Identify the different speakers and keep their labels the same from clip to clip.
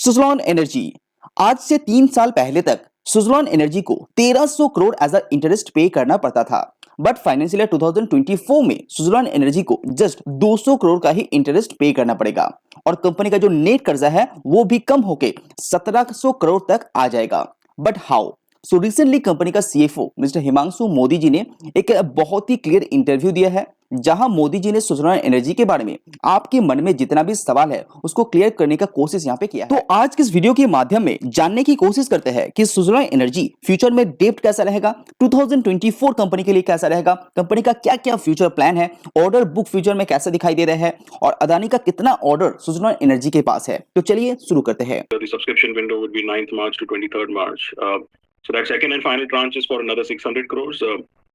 Speaker 1: Suzlon energy. आज से 3 साल पहले तक सुज़लॉन एनर्जी को 1300 करोड़ एज अ इंटरेस्ट पे करना पड़ता था। बट फाइनेंशियल ईयर 2024 में सुज़लॉन एनर्जी को जस्ट 200 करोड़ का ही इंटरेस्ट पे करना पड़ेगा और कंपनी का जो नेट कर्जा है वो भी कम होके 1700 करोड़ तक आ जाएगा। But how? So recently company का सीएफओ मिस्टर हिमांशु मोदी जी ने एक बहुत ही क्लियर इंटरव्यू दिया है, जहां मोदी जी ने सुज़लॉन एनर्जी के बारे में आपके मन में जितना भी सवाल है उसको क्लियर करने का कोशिश यहां पे किया है। तो आज के इस वीडियो के माध्यम में जानने की कोशिश करते हैं कि सुज़लॉन एनर्जी फ्यूचर में डेब्ट कैसा रहेगा, 2024 कंपनी के लिए कैसा रहेगा, कंपनी का क्या क्या फ्यूचर प्लान है, ऑर्डर बुक फ्यूचर में कैसे दिखाई दे रहा है और अदानी का कितना ऑर्डर सुज़लॉन एनर्जी के पास है। तो चलिए शुरू करते हैं।
Speaker 2: The subscription window would be 9th March to 23rd March. So that second and final tranche is for another 600 crores,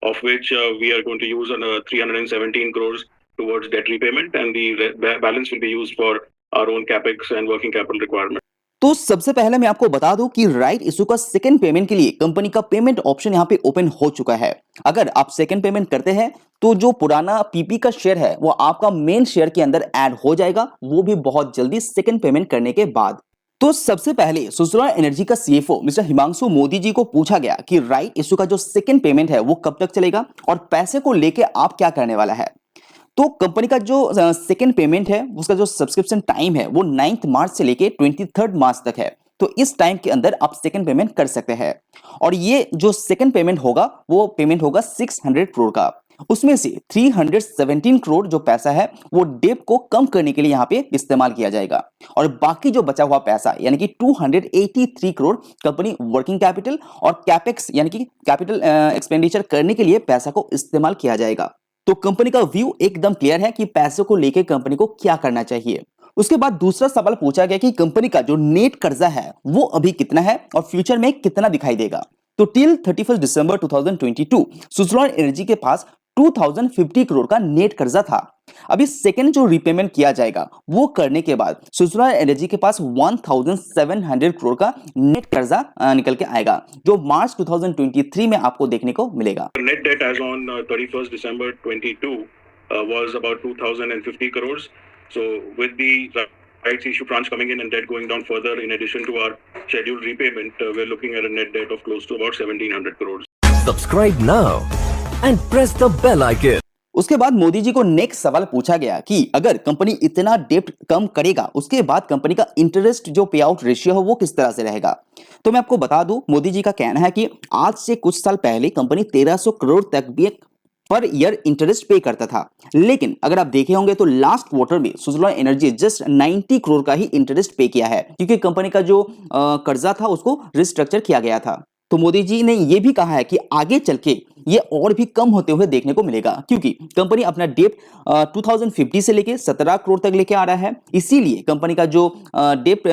Speaker 2: of which we are going to use 317 crores towards debt repayment, and the balance will be used for our own capex and working capital requirement.
Speaker 1: तो सबसे पहले मैं आपको बता दूं कि right issue का second payment के लिए कंपनी का पेमेंट ऑप्शन यहां पे ओपन हो चुका है। अगर आप सेकंड पेमेंट करते हैं तो जो पुराना पीपी का शेयर है वो आपका मेन शेयर के अंदर ऐड हो जाएगा, वो भी बहुत जल्दी सेकंड पेमेंट करने के बाद। तो सबसे पहले सुज़लॉन एनर्जी का सीएफओ मिस्टर हिमांशु मोदी जी को पूछा गया कि राइट इशू का जो सेकंड पेमेंट है वो कब तक चलेगा और पैसे को लेके आप क्या करने वाला है। तो कंपनी का जो सेकंड पेमेंट है उसका जो सब्सक्रिप्शन टाइम है वो 9th मार्च से लेके 23rd मार्च तक है। तो इस टाइम के अंदर आप सेकंड पेमेंट कर सकते हैं और ये जो सेकंड पेमेंट होगा वो पेमेंट होगा 600 करोड़ का। उसमें से 317 करोड़ जो पैसा है वो डेब्ट को कम करने के लिए यहाँ पे इस्तेमाल किया जाएगा और बाकी जो बचा हुआ पैसा यानी कि 283 करोड़ कंपनी वर्किंग कैपिटल और कैपेक्स यानी कि कैपिटल एक्सपेंडिचर करने के लिए पैसा को इस्तेमाल किया जाएगा। तो कंपनी का व्यू एकदम क्लियर है कि पैसे को लेकर कंपनी को क्या करना चाहिए। उसके बाद दूसरा सवाल पूछा गया कि कंपनी का जो नेट कर्जा है वो अभी कितना है और फ्यूचर में कितना दिखाई देगा। तो टिल 31 दिसंबर 2022 सुज़लॉन एनर्जी के पास 2050 करोड़ का नेट कर्जा था। अभी सेकंड जो रीपेमेंट किया जाएगा वो करने के बाद सुज़लॉन एनर्जी के पास 1700 करोड़ का नेट कर्जा निकल के आएगा, जो मार्च 2023 में आपको देखने को मिलेगा।
Speaker 2: Net debt as on 31st December 22 was about 2050 crores. So with the rights issue tranche coming in and debt going down further, in addition to our scheduled repayment, we're looking at a net debt of close to about 1700 crores.
Speaker 3: Subscribe now and press the bell icon.
Speaker 1: उसके बाद मोदी जी को next सवाल पूछा गया कि अगर company इतना डेब्ट कम करेगा उसके बाद कंपनी का इंटरेस्ट जो पे आउट रेशियो है वो किस तरह से रहेगा। तो मैं आपको बता दूं, मोदी जी का कहना है कि आज से कुछ साल पहले कंपनी 1300 करोड़ तक भी पर ईयर इंटरेस्ट पे करता था, लेकिन अगर आप देखे होंगे तो लास्ट क्वार्टर में सुज़लॉन एनर्जी जस्ट 90 करोड़ का ही इंटरेस्ट पे किया है, क्योंकि कंपनी का जो कर्जा था उसको रिस्ट्रक्चर किया गया था। तो मोदी जी ने यह भी कहा है कि आगे चल के ये और भी कम होते हुए देखने को मिलेगा, क्योंकि कंपनी अपना डेब्ट 2050 से लेके 17 करोड़ तक लेके आ रहा है। इसीलिए कंपनी का जो डेब्ट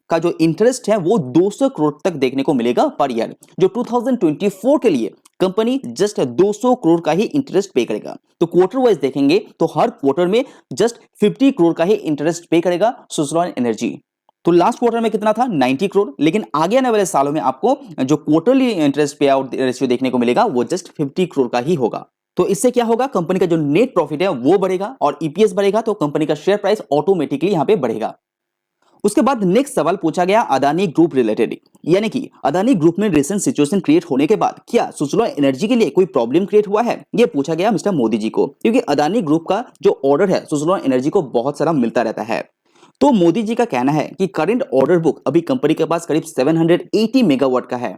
Speaker 1: का जो इंटरेस्ट है वो 200 करोड़ तक देखने को मिलेगा पर ईयर, जो 2024 के लिए कंपनी जस्ट 200 करोड़ का ही इंटरेस्ट पे करेगा। तो क्वार्टर वाइज देखेंगे तो हर क्वार्टर में जस्ट 50 करोड़ का ही इंटरेस्ट पे करेगा सुज़लॉन एनर्जी। तो लास्ट क्वार्टर में कितना था? 90 करोड़, लेकिन आगे आने वाले सालों में आपको जो क्वार्टरली इंटरेस्ट पे आउट रेशियो देखने को मिलेगा वो जस्ट 50 करोड़ का ही होगा। तो इससे क्या होगा, कंपनी का जो नेट प्रॉफिट है वो बढ़ेगा और ईपीएस बढ़ेगा, तो कंपनी का शेयर प्राइस ऑटोमेटिकली यहां पे बढ़ेगा। उसके बाद नेक्स्ट सवाल पूछा गया अदानी ग्रुप रिलेटेड, यानी कि अदानी ग्रुप में रिसेंट सिचुएशन क्रिएट होने के बाद क्या सुज़लॉन एनर्जी के लिए कोई प्रॉब्लम क्रिएट हुआ है, यह पूछा गया मिस्टर मोदी जी को, क्योंकि अदानी ग्रुप का जो ऑर्डर है सुज़लॉन एनर्जी को बहुत सारा मिलता रहता है। तो मोदी जी का कहना है कि करंट ऑर्डर बुक अभी कंपनी के पास करीब 780 मेगावाट का है,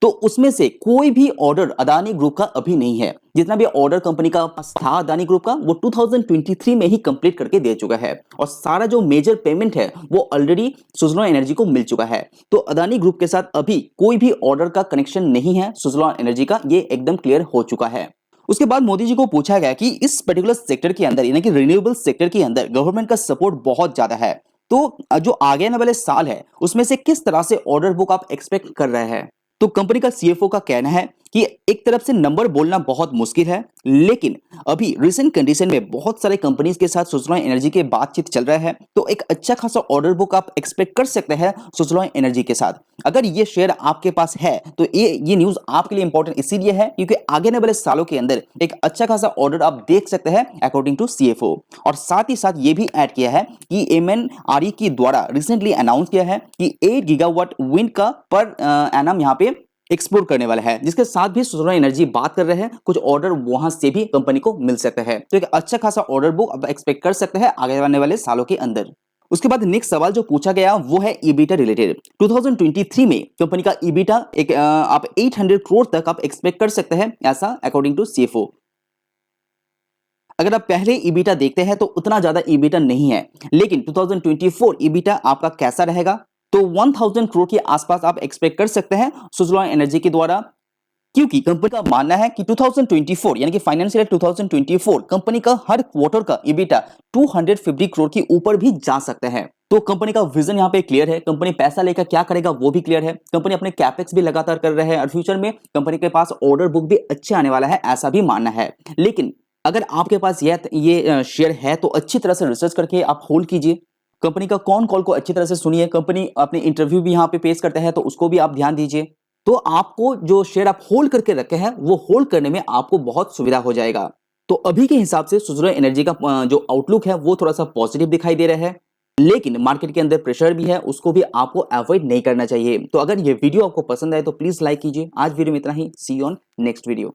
Speaker 1: तो उसमें से कोई भी ऑर्डर अदानी ग्रुप का अभी नहीं है। जितना भी ऑर्डर कंपनी का पास था अदानी ग्रुप का वो 2023 में ही कंप्लीट करके दे चुका है और सारा जो मेजर पेमेंट है वो ऑलरेडी सुज़लॉन एनर्जी को मिल चुका है। तो अदानी ग्रुप के साथ अभी कोई भी ऑर्डर का कनेक्शन नहीं है सुज़लॉन एनर्जी का, ये एकदम क्लियर हो चुका है। उसके बाद मोदी जी को पूछा गया कि इस पर्टिकुलर सेक्टर के अंदर यानी कि रिन्यूएबल सेक्टर के अंदर गवर्नमेंट का सपोर्ट बहुत ज्यादा है, तो जो आगे आने वाले साल है उसमें से किस तरह से ऑर्डर बुक आप एक्सपेक्ट कर रहे हैं। तो कंपनी का सीएफओ का कहना है कि एक तरफ से नंबर बोलना बहुत मुश्किल है, लेकिन अभी रिसेंट कंडीशन में बहुत सारे कंपनीज के साथ सुजलॉन एनर्जी के बातचीत चल रहा है, तो एक अच्छा खासा ऑर्डर बुक आप एक्सपेक्ट कर सकते हैं सुजलॉन एनर्जी के साथ। अगर ये शेयर आपके पास है तो ये न्यूज आपके लिए इंपॉर्टेंट इसीलिए है क्योंकि आगे आने वाले सालों के अंदर एक अच्छा खासा ऑर्डर आप देख सकते हैं अकॉर्डिंग टू सीएफओ। और साथ ही साथ ये भी ऐड किया है कि एमएनआरई की द्वारा रिसेंटली अनाउंस किया है कि 8 गीगावाट विंड का पर एनम यहाँ पे एक्सप्लोर करने वाला है, जिसके साथ भी सुजलॉन एनर्जी बात कर रहे हैं, कुछ ऑर्डर वहां से भी कंपनी को मिल सकता है। तो एक अच्छा खासा ऑर्डर बुक आप एक्सपेक्ट कर सकते हैं आगे आने वाले सालों के अंदर। उसके बाद नेक्स्ट सवाल जो पूछा गया वो है ईबीटा रिलेटेड। 2023 में कंपनी का ईबीटा एक आप 800 करोड़ तक आप एक्सपेक्ट कर सकते हैं, ऐसा अकॉर्डिंग टू सीएफओ। अगर आप पहले ईबीटा देखते हैं तो उतना ज्यादा ईबीटा नहीं है, लेकिन 2024 ईबीटा आपका कैसा रहेगा तो 1000 करोड़ के आसपास आप एक्सपेक्ट कर सकते हैं सुजलॉन एनर्जी के द्वारा, क्योंकि कंपनी का मानना है कि 2024 यानी कि फाइनेंशियल 2024 कंपनी का हर क्वार्टर का ईबीटा 250 करोड़ के ऊपर भी जा सकता है। तो कंपनी का विजन यहाँ पे क्लियर है, कंपनी पैसा लेकर क्या करेगा वो भी क्लियर है, कंपनी अपने कैपेक्स भी लगातार कर रहे हैं और फ्यूचर में कंपनी के पास ऑर्डर बुक भी अच्छे आने वाला है, ऐसा भी मानना है। लेकिन अगर आपके पास ये शेयर है तो अच्छी तरह से रिसर्च करके आप होल्ड कीजिए, कंपनी का कौन कॉल को अच्छी तरह से सुनिए, कंपनी अपने इंटरव्यू भी यहाँ पे पेश करता है तो उसको भी आप ध्यान दीजिए। तो आपको जो शेयर आप होल्ड करके रखे हैं वो होल्ड करने में आपको बहुत सुविधा हो जाएगा। तो अभी के हिसाब से सुजलॉन एनर्जी का जो आउटलुक है वो थोड़ा सा पॉजिटिव दिखाई दे रहा है, लेकिन मार्केट के अंदर प्रेशर भी है, उसको भी आपको अवॉइड नहीं करना चाहिए। तो अगर ये वीडियो आपको पसंद आए तो प्लीज लाइक कीजिए। आज वीडियो में इतना ही, सी यू ऑन नेक्स्ट वीडियो।